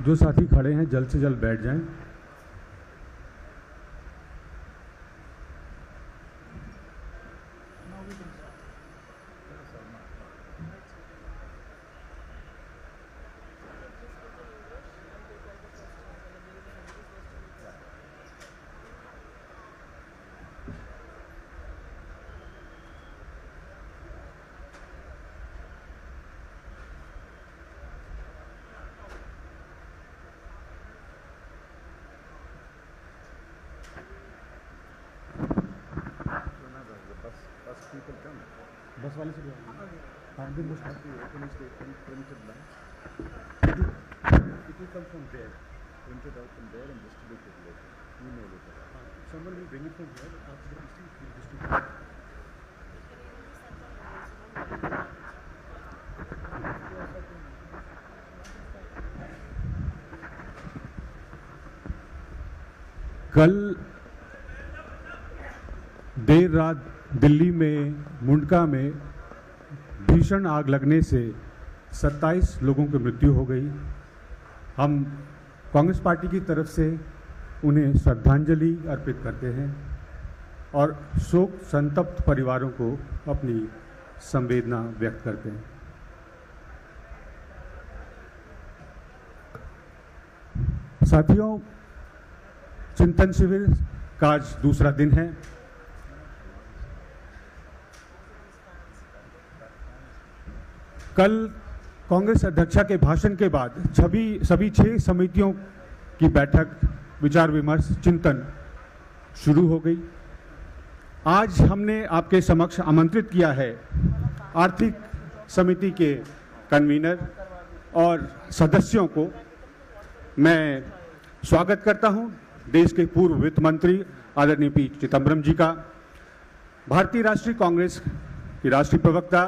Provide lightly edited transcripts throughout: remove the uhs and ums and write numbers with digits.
जो साथी खड़े हैं जल्द से जल्द बैठ जाएं। बस वाले से हाँ दिन it will come from there, printed out from there and distributed later, email it. Someone will bring it from here after the district will distribute. कल देर रात दिल्ली में मुंडका में भीषण आग लगने से 27 लोगों की मृत्यु हो गई। हम कांग्रेस पार्टी की तरफ से उन्हें श्रद्धांजलि अर्पित करते हैं और शोक संतप्त परिवारों को अपनी संवेदना व्यक्त करते हैं। साथियों, चिंतन शिविर का आज दूसरा दिन है। कल कांग्रेस अध्यक्षा के भाषण के बाद सभी 6 समितियों की बैठक, विचार विमर्श, चिंतन शुरू हो गई। आज हमने आपके समक्ष आमंत्रित किया है आर्थिक समिति के कन्वीनर और सदस्यों को। मैं स्वागत करता हूं देश के पूर्व वित्त मंत्री आदरणीय पी चिदम्बरम जी का, भारतीय राष्ट्रीय कांग्रेस की राष्ट्रीय प्रवक्ता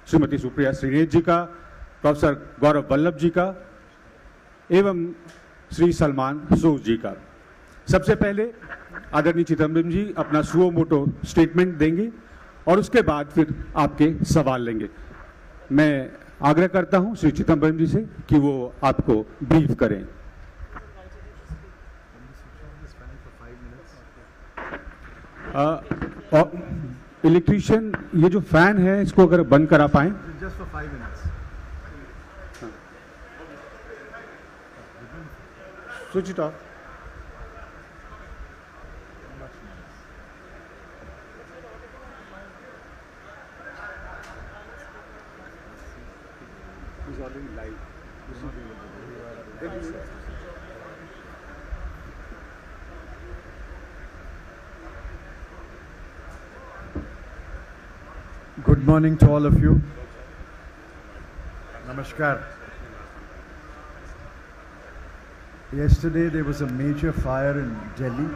श्रीमती सुप्रिया श्रीनेत जी का, प्रोफेसर गौरव वल्लभ जी का एवं श्री सलमान सूद जी का। सबसे पहले आदरणीय चिदम्बरम जी अपना सुओ मोटो स्टेटमेंट देंगे और उसके बाद फिर आपके सवाल लेंगे। मैं आग्रह करता हूं श्री चिदम्बरम जी से कि वो आपको ब्रीफ करें। इलेक्ट्रीशियन, ये जो फैन है इसको अगर बंद करा पाएं। Just for 5 minutes. Switch it of. Is already live. Good morning to all of you. Namaskar. Yesterday there was a major fire in Delhi.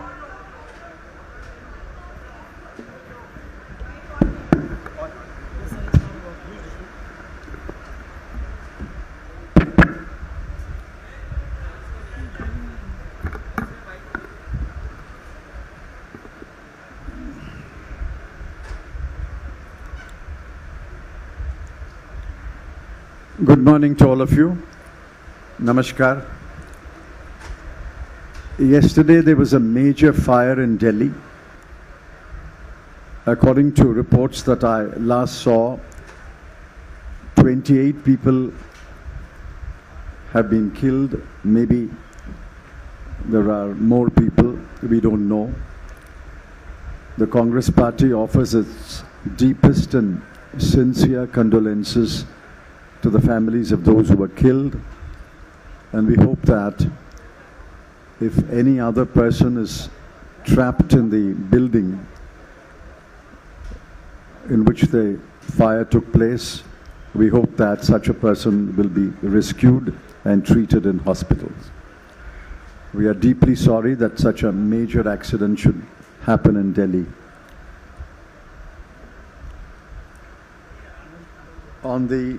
Good morning to all of you. Namaskar. Yesterday there was a major fire in Delhi. According to reports that I last saw, 28 people have been killed. Maybe there are more people, we don't know. The Congress Party offers its deepest and sincere condolences to the families of those who were killed, and we hope that if any other person is trapped in the building in which the fire took place, we hope that such a person will be rescued and treated in hospitals. We are deeply sorry that such a major accident should happen in Delhi. On the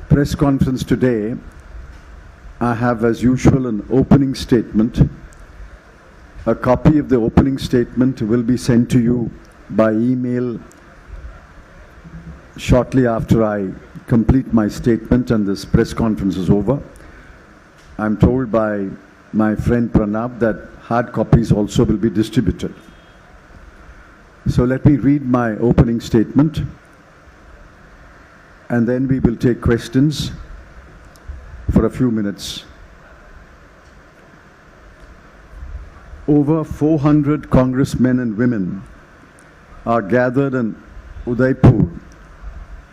press conference today, I have, as usual, an opening statement. A copy of the opening statement will be sent to you by email shortly after I complete my statement and this press conference is over, I'm told by my friend Pranab that hard copies also will be distributed. So let me read my opening statement, and then we will take questions for a few minutes. Over 400 congressmen and women are gathered in Udaipur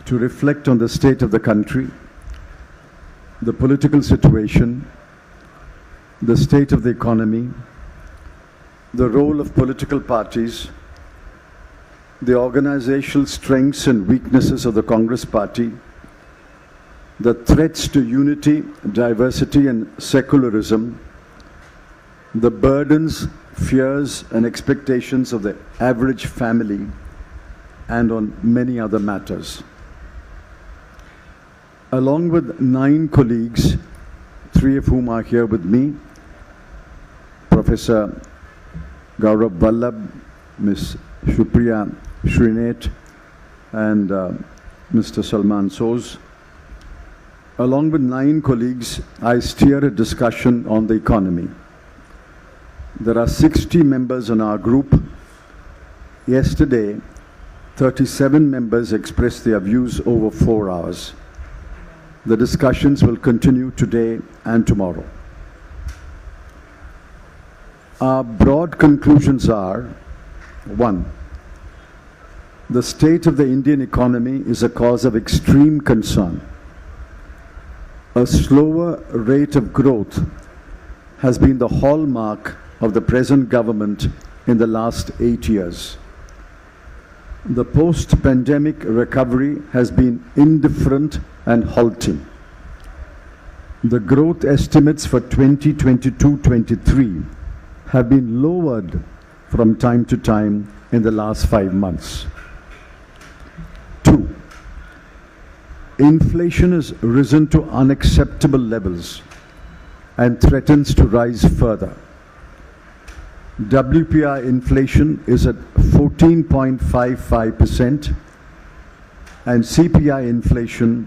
to reflect on the state of the country, the political situation, the state of the economy, the role of political parties, the organizational strengths and weaknesses of the Congress Party, the threats to unity, diversity and secularism, the burdens, fears and expectations of the average family, and on many other matters. Along with 9 colleagues, 3 of whom are here with me, Professor Gourav Vallabh, Ms. Supriya Shrinate, and Mr. Salman Soz. Along with 9 colleagues, I steer a discussion on the economy. There are 60 members in our group. Yesterday, 37 members expressed their views over 4 hours. The discussions will continue today and tomorrow. Our broad conclusions are: 1. The state of the Indian economy is a cause of extreme concern. A slower rate of growth has been the hallmark of the present government in the last 8 years. The post-pandemic recovery has been indifferent and halting. The growth estimates for 2022-23 have been lowered from time to time in the last 5 months. 2. Inflation has risen to unacceptable levels and threatens to rise further. WPI inflation is at 14.55% and CPI inflation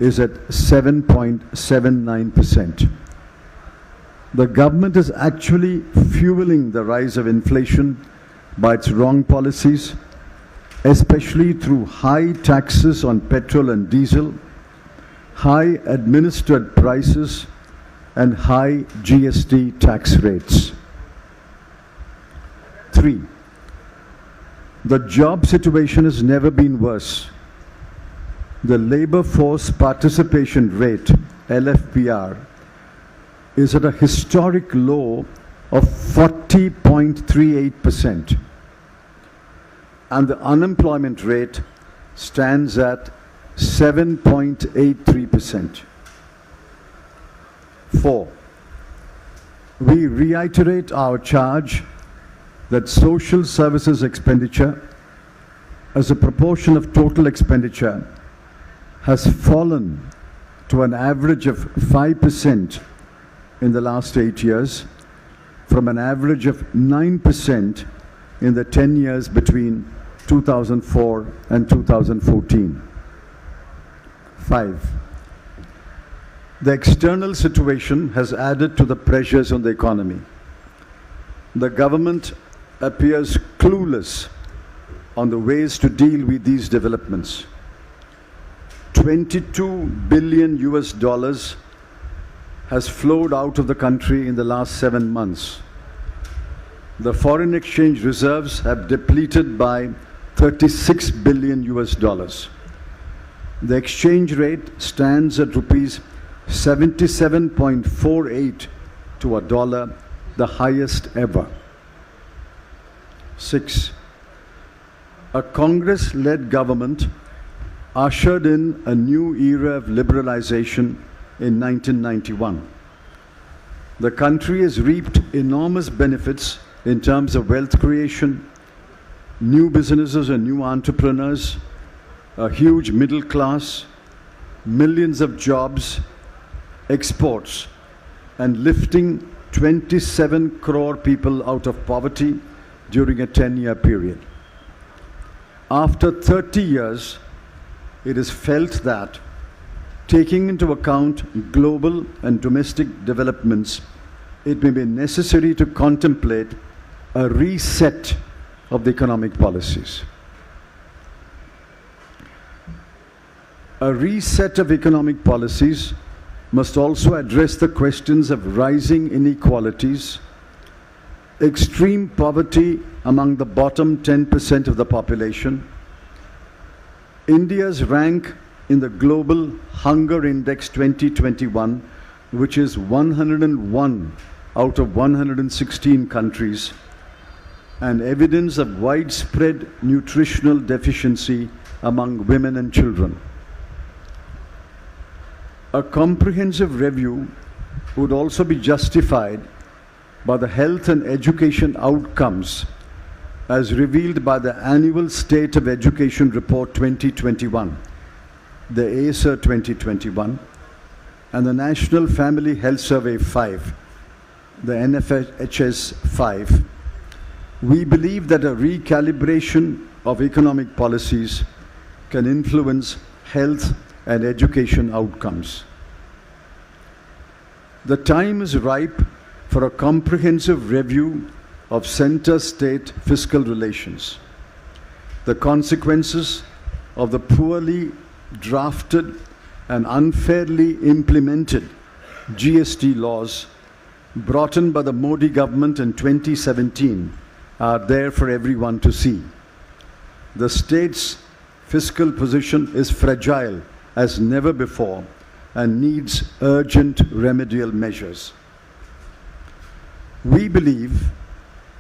is at 7.79%. The government is actually fueling the rise of inflation by its wrong policies, especially through high taxes on petrol and diesel, high administered prices, and high GST tax rates. 3. The job situation has never been worse. The labor force participation rate, LFPR, is at a historic low of 40.38%. And the unemployment rate stands at 7.83%. 4. We reiterate our charge that social services expenditure as a proportion of total expenditure has fallen to an average of 5% in the last 8 years, from an average of 9% in the 10 years between 2004 and 2014. 5. The external situation has added to the pressures on the economy. The government appears clueless on the ways to deal with these developments. $22 billion has flowed out of the country in the last 7 months. The foreign exchange reserves have depleted by $36 billion. The exchange rate stands at rupees 77.48 to a dollar, the highest ever. 6. A Congress-led government ushered in a new era of liberalization in 1991. The country has reaped enormous benefits in terms of wealth creation, new businesses and new entrepreneurs, a huge middle class, millions of jobs, exports, and lifting 27 crore people out of poverty during a 10-year period. After 30 years, it is felt that, taking into account global and domestic developments, it may be necessary to contemplate a reset of the economic policies. A reset of economic policies must also address the questions of rising inequalities, extreme poverty among the bottom 10% of the population, India's rank in the Global Hunger Index 2021, which is 101 out of 116 countries, and evidence of widespread nutritional deficiency among women and children. A comprehensive review would also be justified by the health and education outcomes as revealed by the Annual State of Education Report 2021, the ASER 2021, and the National Family Health Survey 5, the NFHS 5. We believe that a recalibration of economic policies can influence health and education outcomes. The time is ripe for a comprehensive review of center-state fiscal relations. The consequences of the poorly drafted and unfairly implemented GST laws brought in by the Modi government in 2017 are there for everyone to see. The state's fiscal position is fragile as never before and needs urgent remedial measures. We believe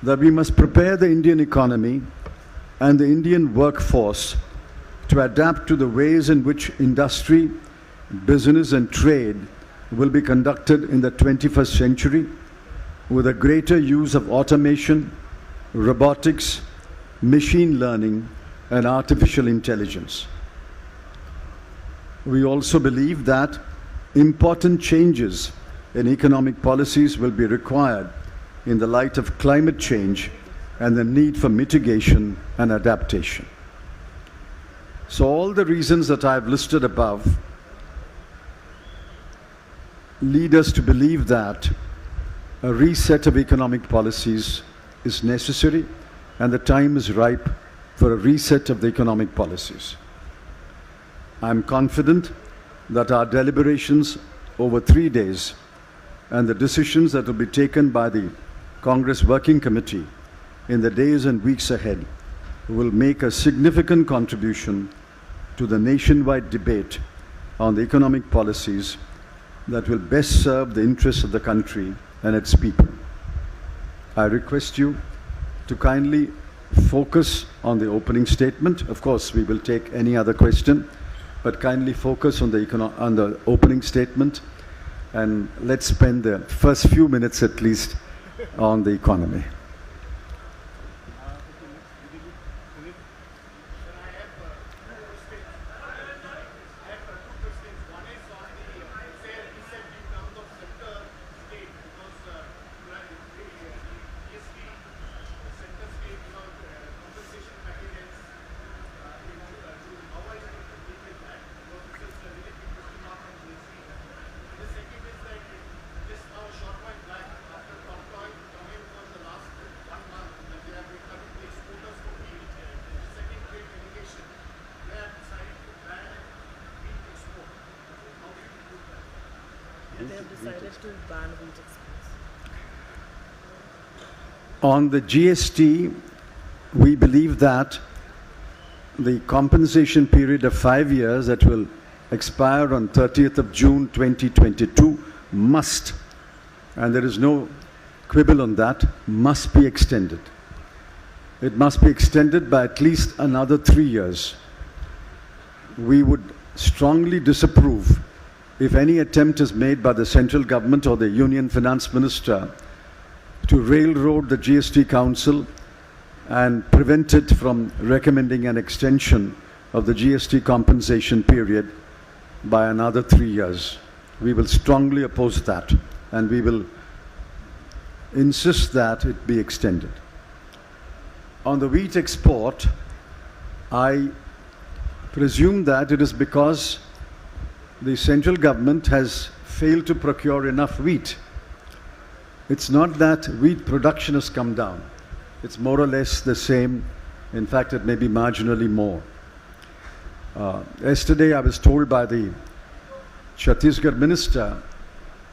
that we must prepare the Indian economy and the Indian workforce to adapt to the ways in which industry, business and trade will be conducted in the 21st century with a greater use of automation, robotics, machine learning and artificial intelligence. We also believe that important changes in economic policies will be required in the light of climate change and the need for mitigation and adaptation. So all the reasons that I have listed above lead us to believe that a reset of economic policies is necessary and the time is ripe for a reset of the economic policies. I am confident that our deliberations over 3 days and the decisions that will be taken by the Congress Working Committee in the days and weeks ahead will make a significant contribution to the nationwide debate on the economic policies that will best serve the interests of the country and its people. I request you to kindly focus on the opening statement. Of course, we will take any other question, but kindly focus on the opening statement, and let's spend the first few minutes at least on the economy. They have decided to ban wheat exports. On the GST, we believe that the compensation period of 5 years that will expire on 30th of June 2022 must, and there is no quibble on that, must be extended. It must be extended by at least another 3 years. We would strongly disapprove if any attempt is made by the central government or the Union Finance Minister to railroad the GST Council and prevent it from recommending an extension of the GST compensation period by another 3 years. We will strongly oppose that, and we will insist that it be extended. On the wheat export, I presume that it is because the central government has failed to procure enough wheat. It's not that wheat production has come down. It's more or less the same. In fact, it may be marginally more. Yesterday, I was told by the Chhattisgarh minister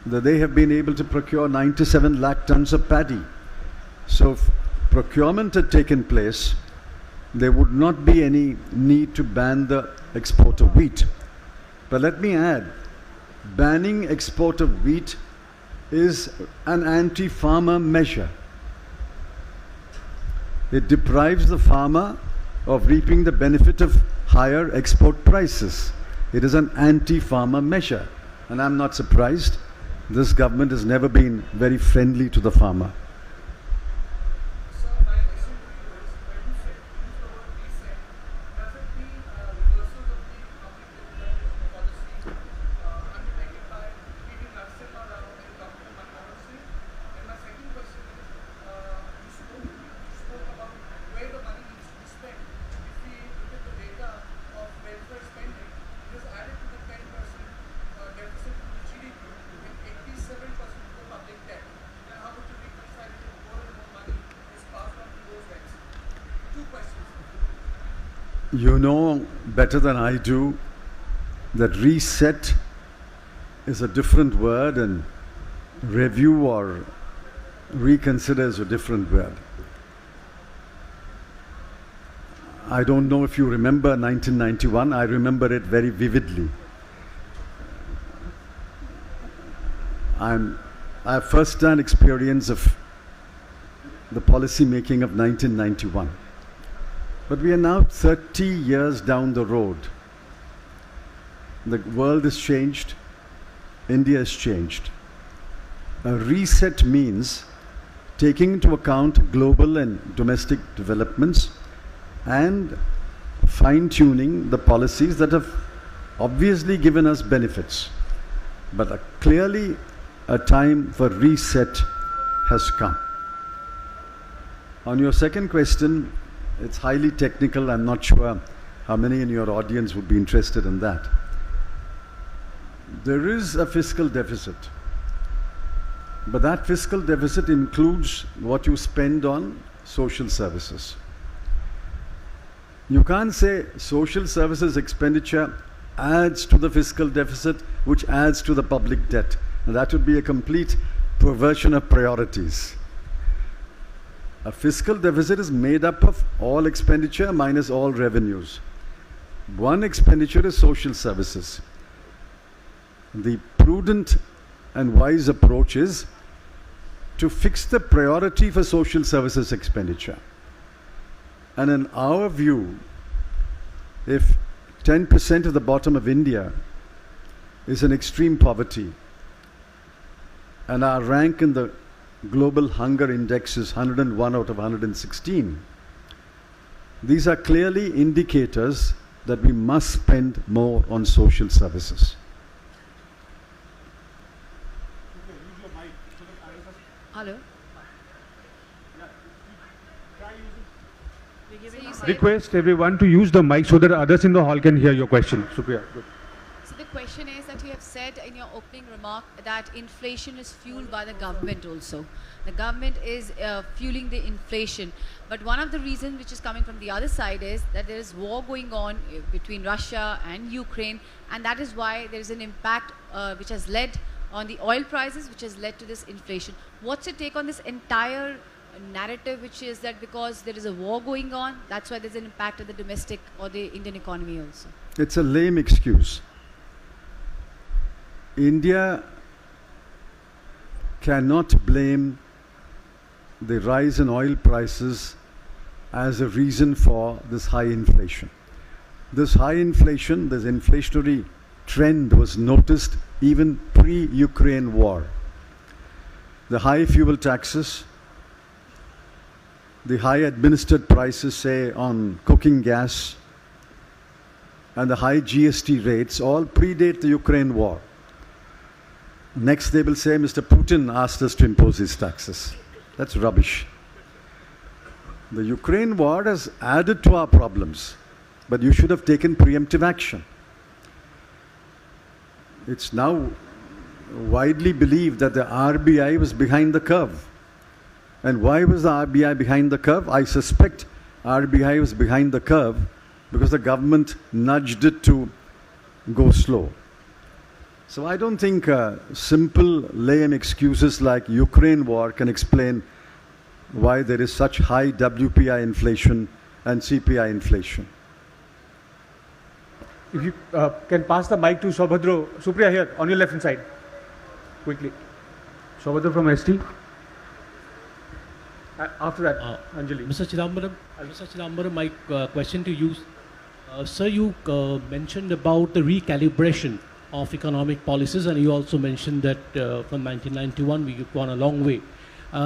that they have been able to procure 97 lakh tons of paddy. So if procurement had taken place, there would not be any need to ban the export of wheat. But let me add, banning export of wheat is an anti-farmer measure. It deprives the farmer of reaping the benefit of higher export prices. It is an anti-farmer measure. And I'm not surprised. This government has never been very friendly to the farmer. You know better than I do that reset is a different word and review or reconsider is a different word. I don't know if you remember 1991. I remember it very vividly. I have first-hand experience of the policy making of 1991. But we are now 30 years down the road. The world has changed. India has changed. A reset means taking into account global and domestic developments and fine-tuning the policies that have obviously given us benefits. But clearly a time for reset has come. On your second question, it's highly technical. I'm not sure how many in your audience would be interested in that. There is a fiscal deficit. But that fiscal deficit includes what you spend on social services. You can't say social services expenditure adds to the fiscal deficit, which adds to the public debt. And that would be a complete perversion of priorities. A fiscal deficit is made up of all expenditure minus all revenues. One expenditure is social services. The prudent and wise approach is to fix the priority for social services expenditure. And in our view, if 10% of the bottom of India is in extreme poverty, and our rank in the global hunger index is 101 out of 116. These are clearly indicators that we must spend more on social services. Hello? Request everyone to use the mic so that others in the hall can hear your question. Supriya, good. So the question is that you have said in your opening remark that inflation is fueled by the government also. The government is fueling the inflation. But one of the reasons which is coming from the other side is that there is war going on between Russia and Ukraine, and that is why there is an impact which has led on the oil prices, which has led to this inflation. What's your take on this entire narrative, which is that because there is a war going on, that's why there's an impact on the domestic or the Indian economy also? It's a lame excuse. India cannot blame the rise in oil prices as a reason for this high inflation. This high inflation, this inflationary trend was noticed even pre-Ukraine war. The high fuel taxes, the high administered prices, say, on cooking gas, and the high GST rates all predate the Ukraine war. Next they will say, Mr. Putin asked us to impose these taxes. That's rubbish. The Ukraine war has added to our problems. but you should have taken preemptive action. It's now widely believed that the RBI was behind the curve. And why was the RBI behind the curve? I suspect RBI was behind the curve because the government nudged it to go slow. So I don't think simple lame excuses like Ukraine war can explain why there is such high WPI inflation and CPI inflation. If you can pass the mic to Saubhadra. Supriya, here, on your left hand side. Quickly. Saubhadra from ST. After that, Anjali. Mr. Chidambaram, my question to you. Sir, you mentioned about the recalibration of economic policies, and you also mentioned that from 1991 we've gone a long way.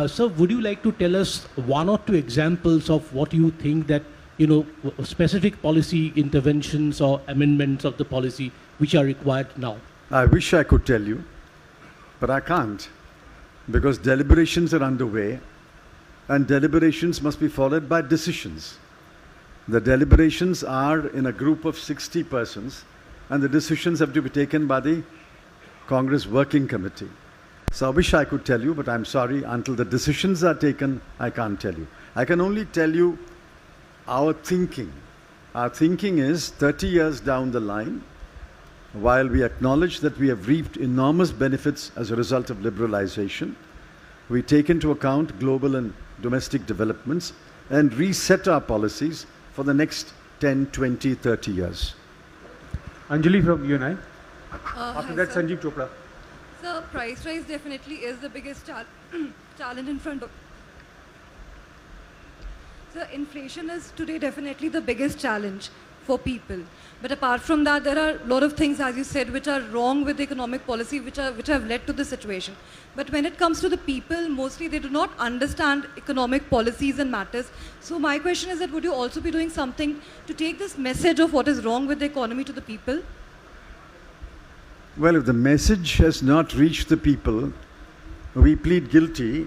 Sir, would you like to tell us one or two examples of what you think that, specific policy interventions or amendments of the policy which are required now? I wish I could tell you, but I can't, because deliberations are underway, and deliberations must be followed by decisions. The deliberations are in a group of 60 persons, and the decisions have to be taken by the Congress Working Committee. So I wish I could tell you, but I'm sorry, until the decisions are taken, I can't tell you. I can only tell you our thinking. Our thinking is 30 years down the line, while we acknowledge that we have reaped enormous benefits as a result of liberalization, we take into account global and domestic developments and reset our policies for the next 10, 20, 30 years. Anjali from UNI. After Hi, that, sir. Sanjeev Chopra. So, price rise definitely is the biggest challenge in front of. So, inflation is today definitely the biggest challenge for people. But apart from that, there are a lot of things, as you said, which are wrong with the economic policy, which have led to this situation. But when it comes to the people, mostly they do not understand economic policies and matters. So my question is that would you also be doing something to take this message of what is wrong with the economy to the people? Well, if the message has not reached the people, we plead guilty,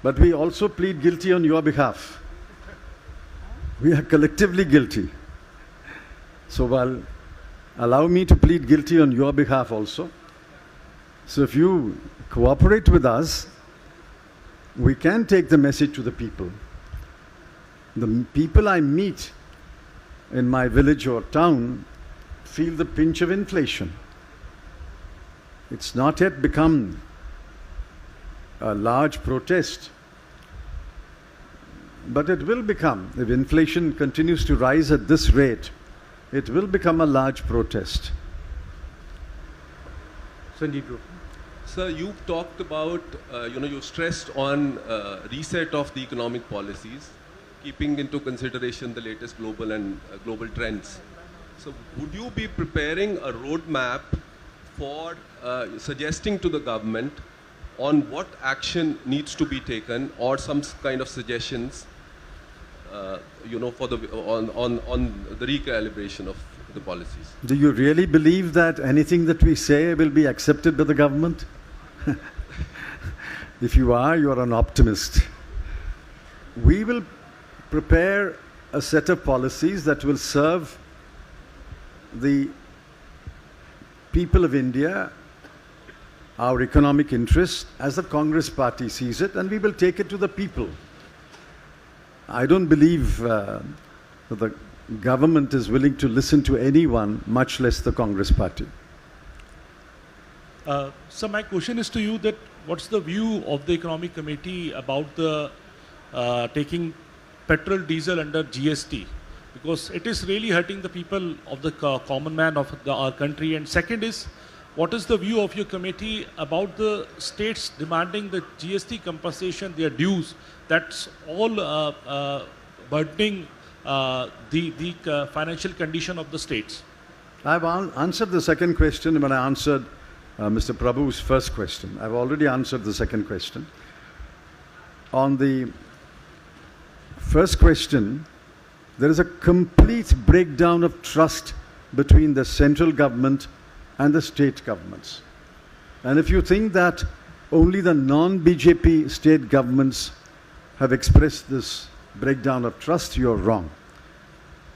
but we also plead guilty on your behalf. We are collectively guilty. So, well, allow me to plead guilty on your behalf also. So if you cooperate with us, we can take the message to the people. The people I meet in my village or town feel the pinch of inflation. It's not yet become a large protest, but it will become. If inflation continues to rise at this rate, it will become a large protest. Sanjeev Chopra. Sir, you've talked about, you stressed on reset of the economic policies, keeping into consideration the latest global trends. So would you be preparing a roadmap for suggesting to the government on what action needs to be taken, or some kind of suggestions for on the recalibration of the policies? Do you really believe that anything that we say will be accepted by the government? If you are, you are an optimist. We will prepare a set of policies that will serve the people of India, our economic interests, as the Congress party sees it, and we will take it to the people. I don't believe that the government is willing to listen to anyone, much less the Congress party. So my question is to you that what's the view of the Economic Committee about the taking petrol, diesel under GST? Because it is really hurting the people of the common man of our country. And second is, what is the view of your committee about the states demanding the GST compensation, their dues? That's all burdening the financial condition of the states. I've answered the second question when I answered Mr. Prabhu's first question. I've already answered the second question. On the first question, there is a complete breakdown of trust between the central government and the state governments. And if you think that only the non-BJP state governments have expressed this breakdown of trust, you're wrong.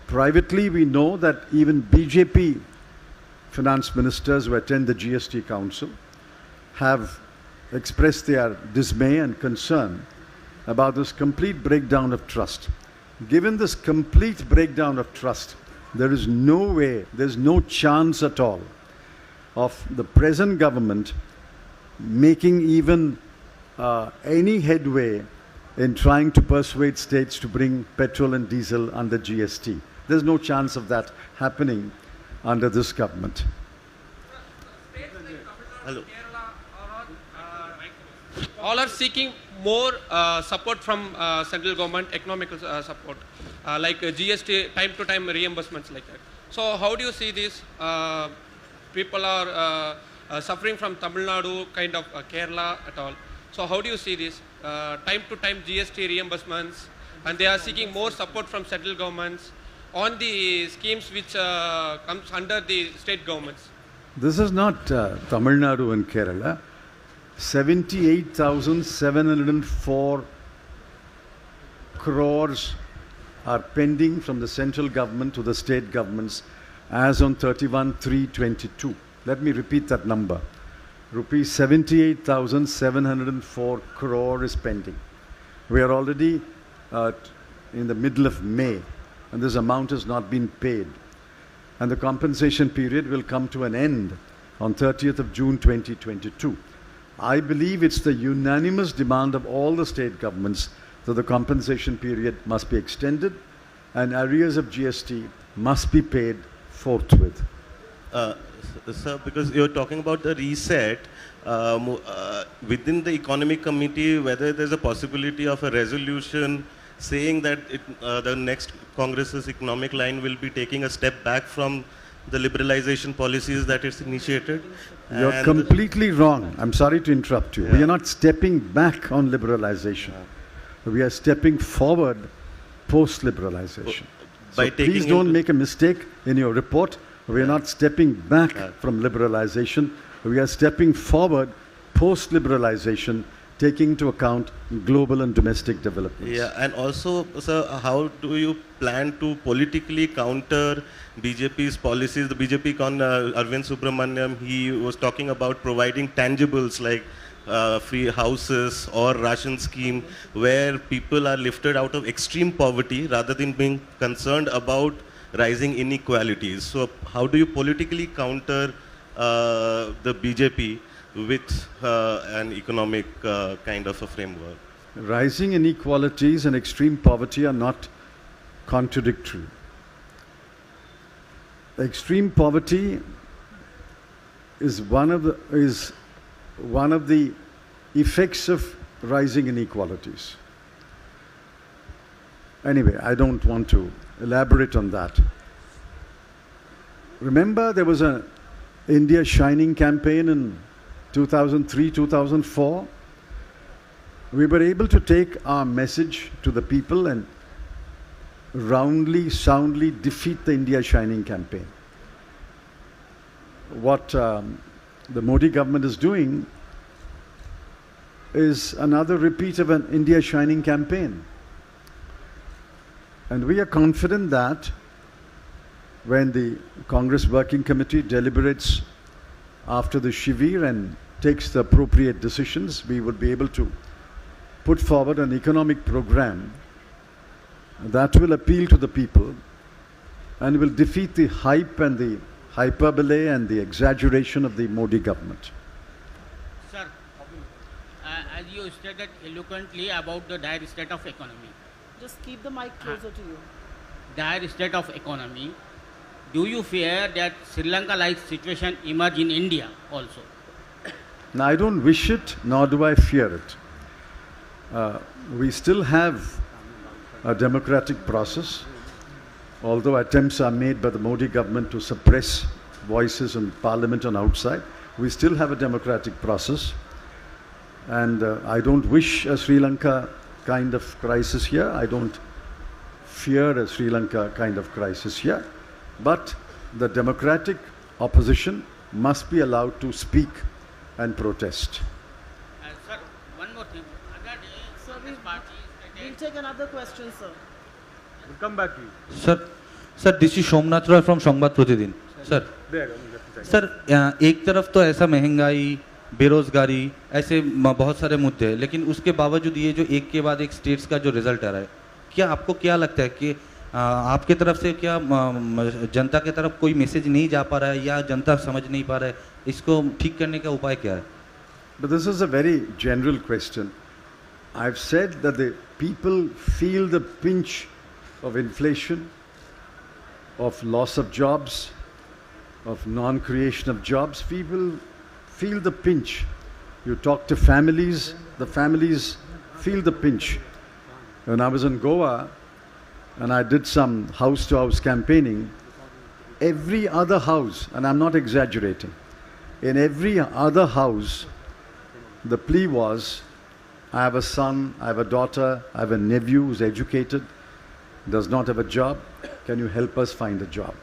Privately, we know that even BJP finance ministers who attend the GST Council have expressed their dismay and concern about this complete breakdown of trust. Given this complete breakdown of trust, there is no way, there's no chance at all of the present government making even any headway in trying to persuade states to bring petrol and diesel under GST. There's no chance of that happening under this government. Hello. All are seeking more support from central government, economical support, like GST, time-to-time reimbursements like that. So how do you see this? People are suffering from Tamil Nadu, kind of Kerala at all. So how do you see this? Time-to-time GST reimbursements, and they are seeking more support from central governments on the schemes which comes under the state governments. This is not Tamil Nadu and Kerala. 78,704 crores are pending from the central government to the state governments as on 31/3/22. Let me repeat that number. Rupees 78,704 crore is pending. We are already in the middle of May, and this amount has not been paid. And the compensation period will come to an end on 30th of June 2022. I believe it's the unanimous demand of all the state governments that the compensation period must be extended and arrears of GST must be paid forthwith. Sir, because you're talking about the reset, within the economic committee, whether there's a possibility of a resolution saying that the next Congress's economic line will be taking a step back from the liberalization policies that it's initiated. You're completely wrong. I'm sorry to interrupt you. Yeah. We are not stepping back on liberalization. Yeah. We are stepping forward post-liberalization. So please don't make a mistake in your report. We are not stepping back from liberalization. We are stepping forward post-liberalization, taking into account global and domestic developments. Yeah, and also, sir, how do you plan to politically counter BJP's policies? The BJP con Arvind Subramaniam, he was talking about providing tangibles like free houses or ration scheme where people are lifted out of extreme poverty rather than being concerned about rising inequalities. So how do you politically counter the BJP with an economic kind of a framework? Rising inequalities and extreme poverty are not contradictory. Extreme poverty is one of the effects of rising inequalities. Anyway, I don't want to elaborate on that. Remember, there was an India Shining campaign in 2003, 2004. We were able to take our message to the people and roundly, soundly defeat the India Shining campaign. What the Modi government is doing is another repeat of an India Shining campaign. And we are confident that when the Congress Working Committee deliberates after the Shivir and takes the appropriate decisions, we would be able to put forward an economic program that will appeal to the people and will defeat the hype and the hyperbole and the exaggeration of the Modi government. Sir, as you stated eloquently about the dire state of economy. Just keep the mic closer to you. Dire state of economy. Do you fear that Sri Lanka-like situation emerge in India also? Now, I don't wish it, nor do I fear it. We still have a democratic process, although attempts are made by the Modi government to suppress voices in parliament and outside. We still have a democratic process, and I don't wish a Sri Lanka kind of crisis here. I don't fear a Sri Lanka kind of crisis here. But the democratic opposition must be allowed to speak and protest. Sir, one more thing. Other day, Sir, we'll take another question, sir. We'll come back to you. Sir, sir this is Somnath Roy from Sambad प्रतिदिन. Sir एक तरफ तो ऐसा महंगाई, बेरोजगारी, ऐसे बहुत सारे मुद्दे हैं, लेकिन उसके बावजूद ये जो एक के बाद एक स्टेट्स का जो रिजल्ट आ रहा है, क्या आपको क्या लगता है कि आपके तरफ से क्या जनता के तरफ कोई मैसेज नहीं जा पा रहा है या जनता समझ नहीं पा रहा है, इसको ठीक करने का उपाय क्या है? But this is a very general question. I've said that the people feel the pinch of inflation, of loss of jobs, of non-creation of jobs. People feel the pinch. You talk to families, the families feel the pinch. When I was in Goa and I did some house-to-house campaigning, every other house, and I'm not exaggerating, in every other house, the plea was, I have a son, I have a daughter, I have a nephew who's educated, does not have a job, can you help us find a job?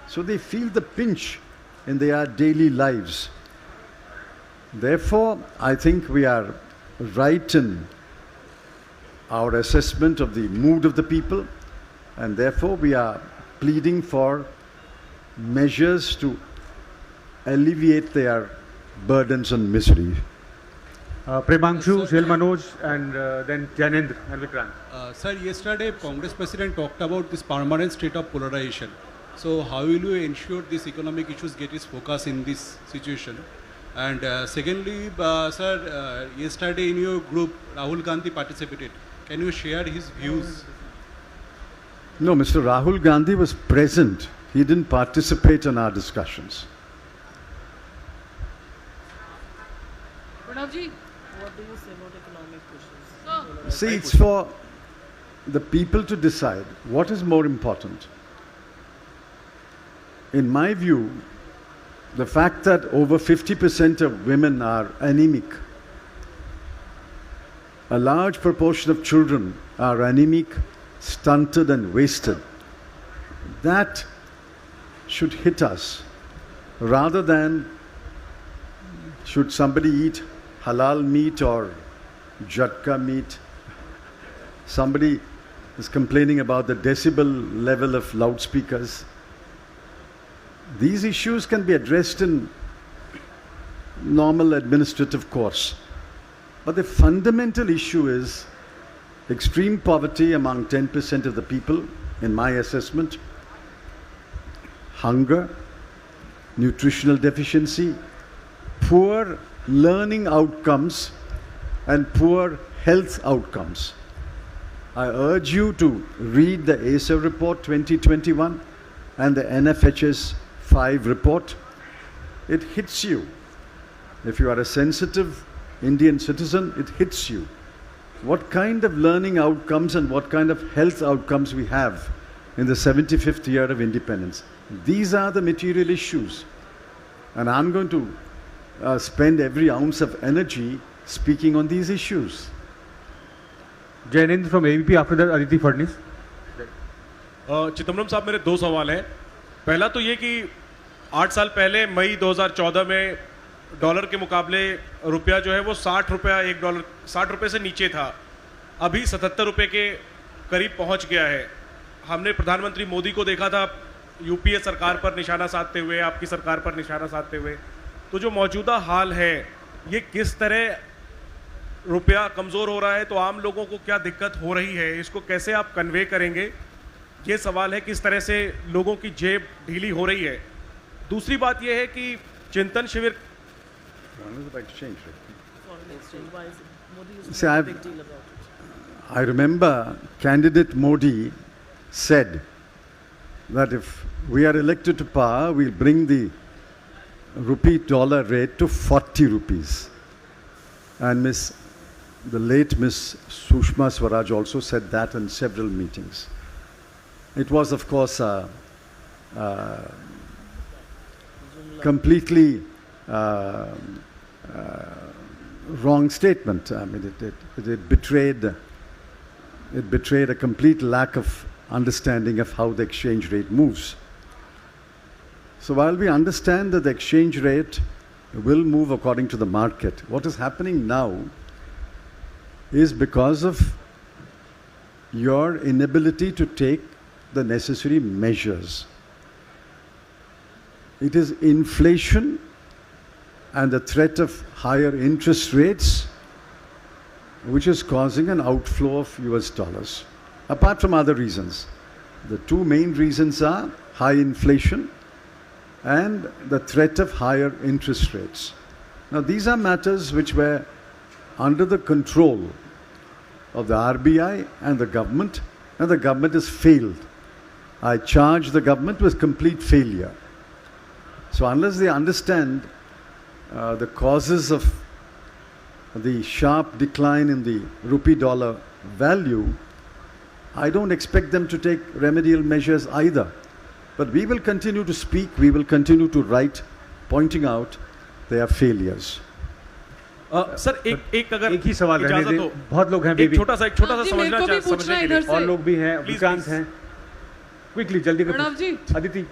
So they feel the pinch in their daily lives. Therefore, I think we are right in our assessment of the mood of the people, and therefore we are pleading for measures to alleviate their burdens and misery. Premanshu, Shil Manoj, and then Janendra and Vikrant. Sir, yesterday Congress President talked about this permanent state of polarization. So how will you ensure these economic issues get its focus in this situation? And secondly, sir, yesterday in your group, Rahul Gandhi participated. Can you share his views? No, Mr. Rahul Gandhi was present. He didn't participate in our discussions. Pranavji, what do you say about economic issues? See, it's for the people to decide what is more important. In my view, the fact that over 50% of women are anemic, a large proportion of children are anemic, stunted and wasted, that should hit us rather than should somebody eat halal meat or jhatka meat. Somebody is complaining about the decibel level of loudspeakers. These issues can be addressed in normal administrative course. But the fundamental issue is extreme poverty among 10% of the people, in my assessment, hunger, nutritional deficiency, poor learning outcomes, and poor health outcomes. I urge you to read the ASA report 2021 and the NFHS 5 report. It hits you. If you are a sensitive Indian citizen, it hits you. What kind of learning outcomes and what kind of health outcomes we have in the 75th year of independence. These are the material issues. And I'm going to spend every ounce of energy speaking on these issues. Janendra from ABP, after that Aditi Fadnis. Chidambaram साहब, मेरे दो सवाल हैं. पहला तो ये कि 8 साल पहले मई 2014 में डॉलर के मुकाबले रुपया जो है वो 60 रुपया एक डॉलर 60 रुपये से नीचे था. अभी 77 रुपये के करीब पहुंच गया है. हमने प्रधानमंत्री मोदी को देखा था यूपीए सरकार पर निशाना साधते हुए, आपकी सरकार पर निशाना साधते हुए. तो जो मौजूदा हाल है, ये किस तरह रुपया कमज़ोर हो रहा है, तो आम लोगों को क्या दिक्कत हो रही है, इसको कैसे आप कन्वे करेंगे, ये सवाल है. किस तरह से लोगों की जेब ढीली हो रही है. दूसरी बात यह है कि चिंतन शिविर See, I remember candidate Modi said that if we are elected to power, we'll bring the rupee-dollar rate to 40 rupees. And the late Miss Sushma Swaraj also said that in several meetings. It was, of course, a completely wrong statement. I mean, it betrayed a complete lack of understanding of how the exchange rate moves. So while we understand that the exchange rate will move according to the market, what is happening now is because of your inability to take the necessary measures. It is inflation and the threat of higher interest rates which is causing an outflow of US dollars, apart from other reasons. The two main reasons are high inflation and the threat of higher interest rates. Now, these are matters which were under the control of the RBI and the government has failed. I charge the government with complete failure. So unless they understand the causes of the sharp decline in the rupee dollar value, I don't expect them to take remedial measures either. But we will continue to speak, we will continue to write, pointing out their failures. Sir एक अगर एक ही सवाल रहने दें, बहुत लोग हैं एक छोटा सा समझने के लिए और लोग भी हैं, विक्रांत हैं, क्विकली जल्दी प्रणव जी, अदिति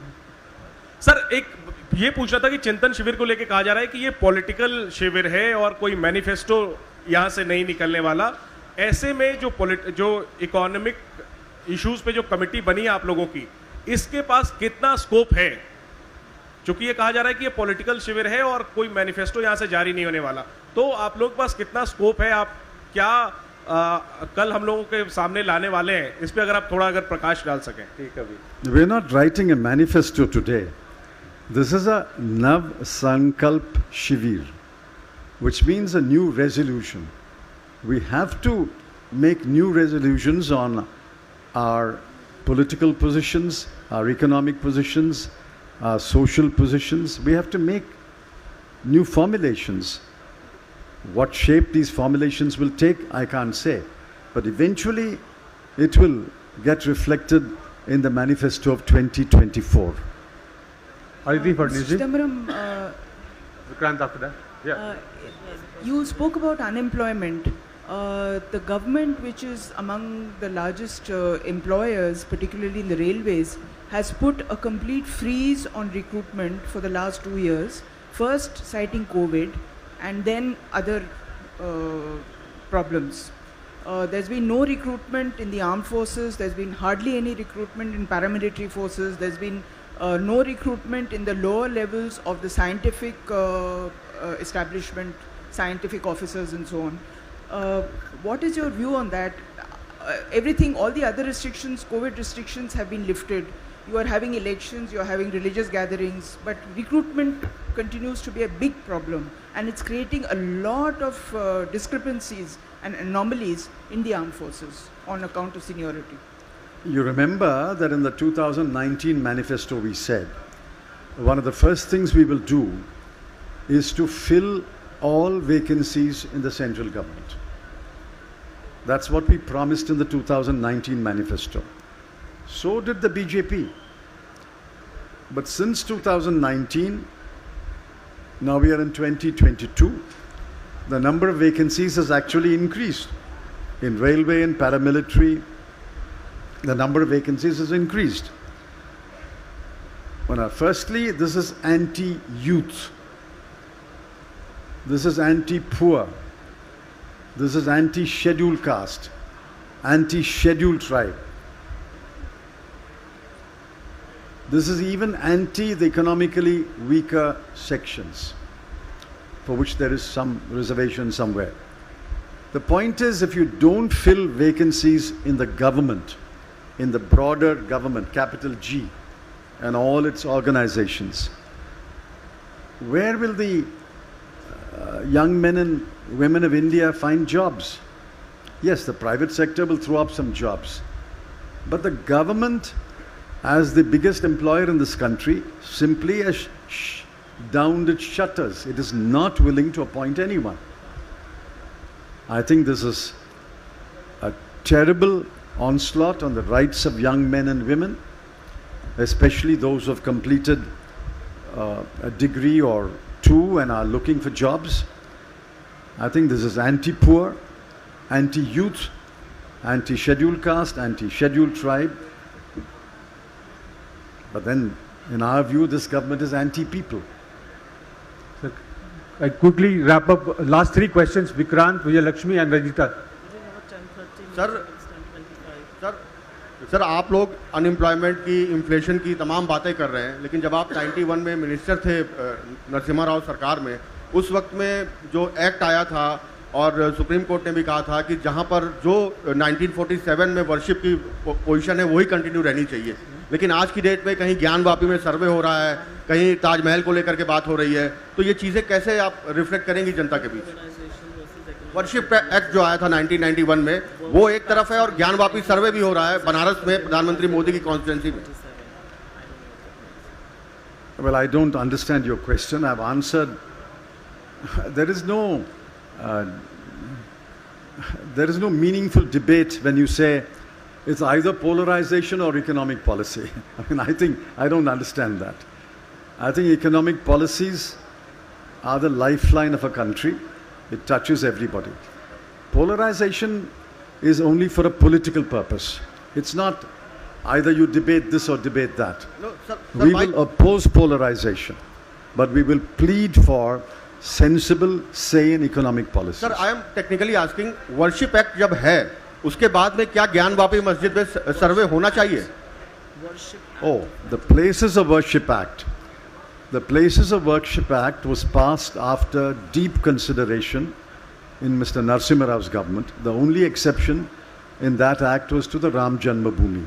सर एक ये पूछना था कि चिंतन शिविर को लेके कहा जा रहा है कि ये पॉलिटिकल शिविर है और कोई मैनिफेस्टो यहाँ से नहीं निकलने वाला। ऐसे में जो इकोनॉमिक इश्यूज पे जो कमेटी बनी है आप लोगों की, इसके पास कितना स्कोप है? क्योंकि ये कहा जा रहा है कि ये पॉलिटिकल शिविर है और कोई मैनिफेस्टो यहाँ से जारी नहीं होने वाला, तो आप लोगों के पास कितना स्कोप है? आप क्या कल हम लोगों के सामने लाने वाले हैं, इस पे अगर आप थोड़ा अगर प्रकाश डाल सकें। ठीक है अभी। We are not writing a manifesto today. This is a Nav Sankalp Shivir, which means a new resolution. We have to make new resolutions on our political positions, our economic positions, our social positions. We have to make new formulations. What shape these formulations will take, I can't say. But eventually, it will get reflected in the manifesto of 2024. Chidambaram, Vikrant after that. Yeah. You spoke about unemployment. The government, which is among the largest employers, particularly in the railways, has put a complete freeze on recruitment for the last 2 years. First citing COVID and then other problems. There's been no recruitment in the armed forces, there's been hardly any recruitment in paramilitary forces, there's been no recruitment in the lower levels of the scientific establishment, scientific officers and so on. What is your view on that? Everything, all the other restrictions, COVID restrictions have been lifted. You are having elections, you are having religious gatherings, but recruitment continues to be a big problem and it's creating a lot of discrepancies and anomalies in the armed forces on account of seniority. You remember that in the 2019 manifesto we said, one of the first things we will do is to fill all vacancies in the central government. That's what we promised in the 2019 manifesto. So did the BJP. But since 2019, now we are in 2022, the number of vacancies has actually increased. In railway and paramilitary, the number of vacancies has increased. Firstly, this is anti-youth. This is anti-poor. This is anti-scheduled caste, anti-scheduled tribe. This is even anti the economically weaker sections, for which there is some reservation somewhere. The point is, if you don't fill vacancies in the government, in the broader government, capital G, and all its organizations, where will the young men and women of India find jobs? Yes, the private sector will throw up some jobs, but the government, as the biggest employer in this country, simply has downed its shutters. It is not willing to appoint anyone. I think this is a terrible onslaught on the rights of young men and women, especially those who have completed a degree or two and are looking for jobs. I think this is anti-poor, anti-youth, anti-scheduled caste, anti-scheduled tribe. But then, in our view, this government is anti-people. I quickly wrap up. Last three questions, Vikrant, Vijay Lakshmi and Rajita. Sir, sir आप लोग unemployment की, inflation की तमाम बातें कर रहे हैं, लेकिन जब आप 91 में मिनिस्टर थे नरसिम्हा राव सरकार में, उस वक्त में जो एक्ट आया था और सुप्रीम कोर्ट ने भी कहा था कि जहां पर जो 1947 में वर्शिप की पोजीशन है वही कंटिन्यू रहनी चाहिए, लेकिन आज की डेट में कहीं ज्ञानवापी में सर्वे हो रहा है, कहीं ताजमहल को लेकर के बात हो रही है, तो ये चीज़ें कैसे आप रिफ्लेक्ट करेंगी जनता के बीच? वर्शिप एक्ट जो आया था 1991 में वो एक तरफ है और ज्ञानवापी सर्वे भी हो रहा है बनारस में प्रधानमंत्री मोदी की कॉन्स्टिट्यूंसी में. Well, I don't understand your question. I've answered. There is no meaningful debate when you say it's either polarization or economic policy. I mean, I don't understand that. I think economic policies are the lifeline of a country. It touches everybody. Polarization is only for a political purpose. It's not either you debate this or debate that. No, sir, we will oppose polarization, but we will plead for sensible, sane economic policies. Sir, I am technically asking, worship act जब है, उसके बाद में क्या ज्ञानवापी मस्जिद में सर्वे होना चाहिए? Oh, the Places of Worship Act. The Places of Worship Act was passed after deep consideration in Mr. Narasimha Rao's government. The only exception in that act was to the Ram Janmabhoomi.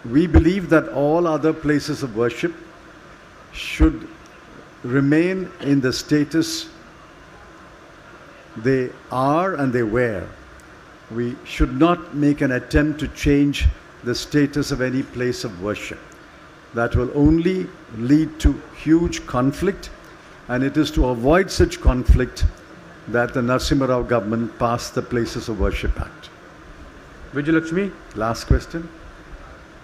We believe that all other places of worship should remain in the status they are and they were. We should not make an attempt to change the status of any place of worship. That will only lead to huge conflict, and it is to avoid such conflict that the Narasimha Rao government passed the Places of Worship Act. Vijayalakshmi? Last question.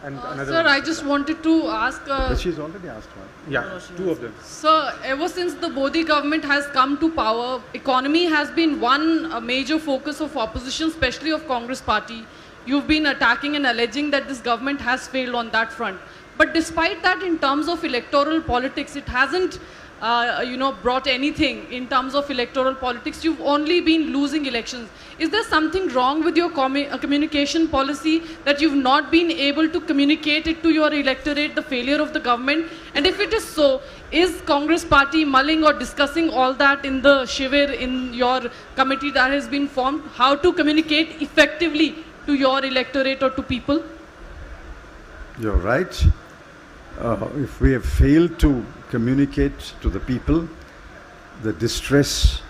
And another sir, one. I just wanted to ask... But she's already asked one. Yeah, two of them. Sir, ever since the Modi government has come to power, economy has been one major focus of opposition, especially of Congress party. You've been attacking and alleging that this government has failed on that front. But despite that, in terms of electoral politics, it hasn't, brought anything in terms of electoral politics. You've only been losing elections. Is there something wrong with your communication policy that you've not been able to communicate it to your electorate, the failure of the government? And if it is so, is Congress party mulling or discussing all that in the Shivir, in your committee that has been formed, how to communicate effectively to your electorate or to people? You're right. If we have failed to communicate to the people the distress,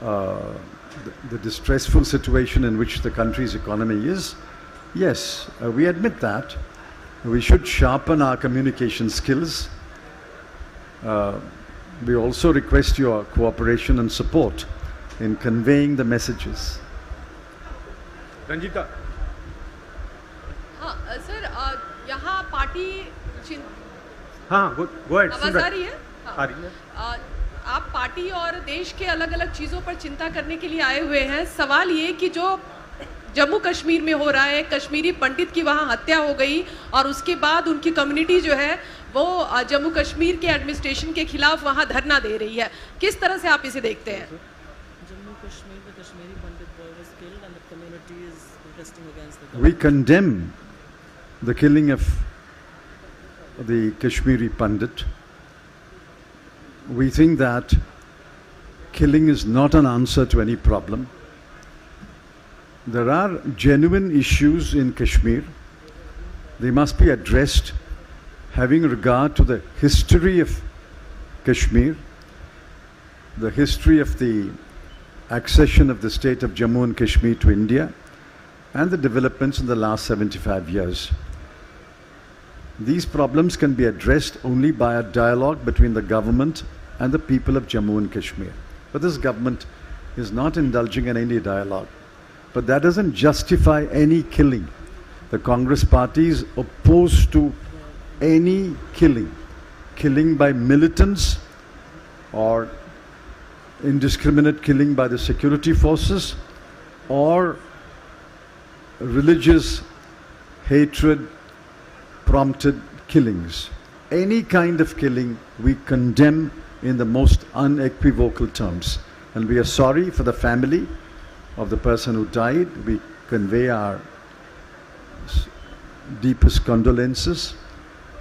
the distressful situation in which the country's economy is, yes, we admit that. We should sharpen our communication skills. We also request your cooperation and support in conveying the messages. Ranjita. हाँ sir, यहाँ party हाँ, go ahead. आवाज आ रही है? आ रही है. आप party और देश के अलग अलग चीज़ों पर चिंता करने के लिए आए हुए हैं. सवाल ये कि जो जम्मू कश्मीर में हो रहा है, कश्मीरी पंडित की वहाँ हत्या हो गई और उसके बाद उनकी कम्युनिटी जो है वो जम्मू कश्मीर के एडमिनिस्ट्रेशन के खिलाफ वहाँ धरना दे रही है. किस तरह से आप इसे देखते हैं? जम्मू कश्मीर में कश्मीरी पंडित boy was killed and the community is protesting against the We condemn the killing of the Kashmiri Pandit. We think that killing is not an answer to any problem. There are genuine issues in Kashmir. They must be addressed having regard to the history of Kashmir, the history of the accession of the state of Jammu and Kashmir to India, and the developments in the last 75 years. These problems can be addressed only by a dialogue between the government and the people of Jammu and Kashmir. But this government is not indulging in any dialogue. But that doesn't justify any killing. The Congress party is opposed to any killing by militants or indiscriminate killing by the security forces or religious hatred prompted killings. Any kind of killing we condemn in the most unequivocal terms. And we are sorry for the family of the person who died. We convey our deepest condolences,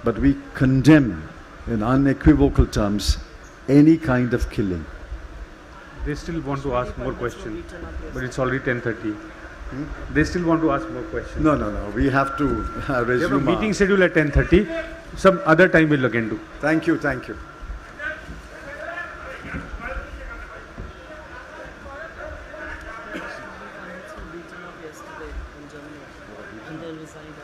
but we condemn in unequivocal terms any kind of killing. They still want to ask more questions, but it's already 10:30. They still want to ask more questions. No, no, no. We have to resume. We have a meeting schedule at 10:30. Some other time we'll again do. Thank you, thank you. Yesterday in Germany, and they resigned.